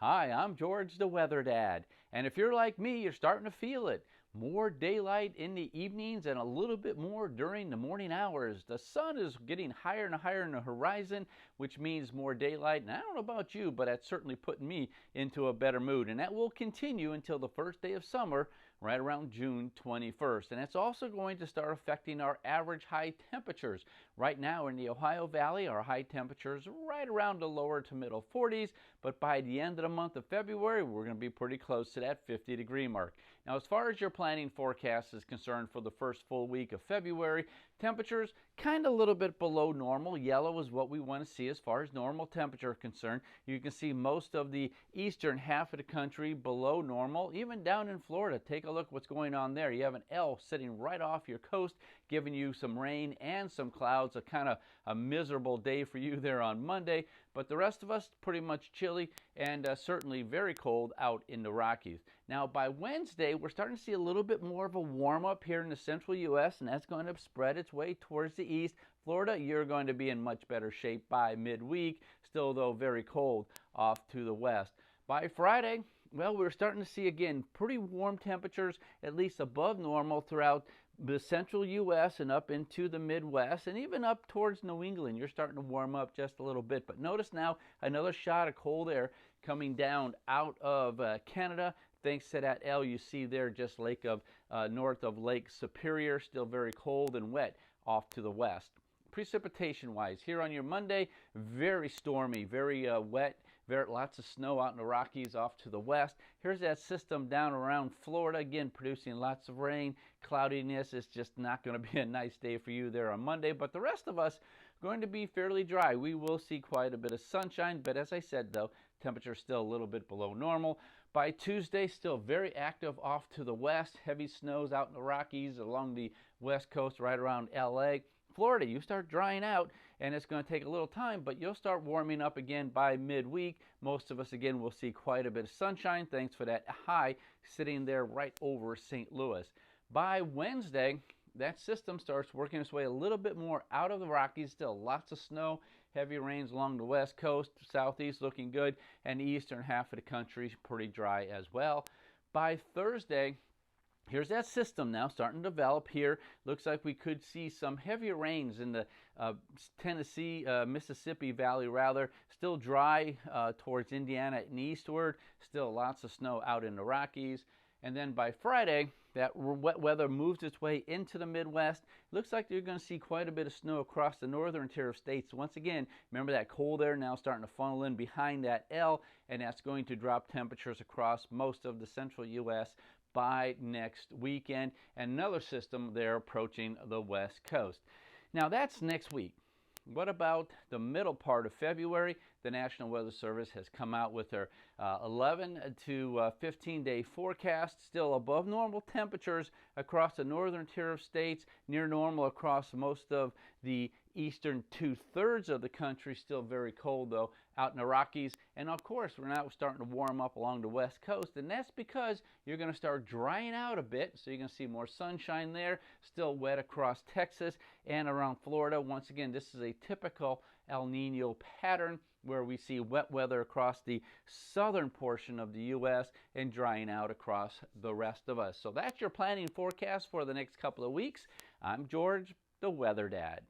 Hi, I'm George the Weather Dad, and if you're like me, you're starting to feel it. More daylight in the evenings and a little bit more during the morning hours. The sun is getting higher and higher in the horizon, which means more daylight. And I don't know about you, but that's certainly putting me into a better mood. And that will continue until the first day of summer, right around June 21st. And that's also going to start affecting our average high temperatures. Right now in the Ohio Valley, our high temperatures are right around the lower to middle 40s, but by the end of the month of February, we're going to be pretty close to that 50-degree mark. Now, as far as your planning forecast is concerned for the first full week of February, temperatures kind of a little bit below normal. Yellow is what we want to see as far as normal temperature concerned. You can see most of the eastern half of the country below normal, even down in Florida. Take a look what's going on there. You have an L sitting right off your coast, giving you some rain and some clouds, a kind of a miserable day for you there on Monday, but the rest of us pretty much chilly and certainly very cold out in the Rockies. Now by Wednesday, we're starting to see a little bit more of a warm up here in the central U.S., and that's going to spread its way towards the east. Florida, you're going to be in much better shape by midweek, still though very cold off to the west. By Friday, well, we're starting to see again pretty warm temperatures, at least above normal throughout the central U.S. and up into the Midwest and even up towards New England. You're starting to warm up just a little bit. But notice now another shot of cold air coming down out of Canada. Thanks to that L you see there just north of Lake Superior, still very cold and wet off to the west. Precipitation wise, here on your Monday, very stormy, very wet, lots of snow out in the Rockies off to the west. Here's that system down around Florida, again producing lots of rain. Cloudiness is just not going to be a nice day for you there on Monday, but the rest of us going to be fairly dry. We will see quite a bit of sunshine, but as I said though, temperature still a little bit below normal. By Tuesday, still very active off to the west. Heavy snows out in the Rockies along the west coast right around LA. Florida, you start drying out, and it's going to take a little time, but you'll start warming up again by midweek. Most of us, again, will see quite a bit of sunshine, thanks for that high sitting there right over St. Louis. By Wednesday, that system starts working its way a little bit more out of the Rockies. Still lots of snow, heavy rains along the west coast, southeast looking good, and the eastern half of the country pretty dry as well. By Thursday, here's that system now starting to develop here. Looks like we could see some heavier rains in the Tennessee, Mississippi Valley rather. Still dry towards Indiana and eastward. Still lots of snow out in the Rockies. And then by Friday, that wet weather moves its way into the Midwest. Looks like you're going to see quite a bit of snow across the northern tier of states. Once again, remember that cold air now starting to funnel in behind that L, and that's going to drop temperatures across most of the central U.S. by next weekend. And another system there approaching the west coast. Now that's next week. What about the middle part of February? The National Weather Service has come out with their 11 to 15 day forecast. Still above normal temperatures across the northern tier of states, near normal across most of the eastern 2/3 of the country. Still very cold though out in the Rockies, and of course we're now starting to warm up along the west coast, and that's because you're going to start drying out a bit, so you're going to see more sunshine there. Still wet across Texas and around Florida. Once again, this is a typical El Nino pattern where we see wet weather across the southern portion of the U.S. and drying out across the rest of us. So that's your planning forecast for the next couple of weeks. I'm George, the Weather Dad.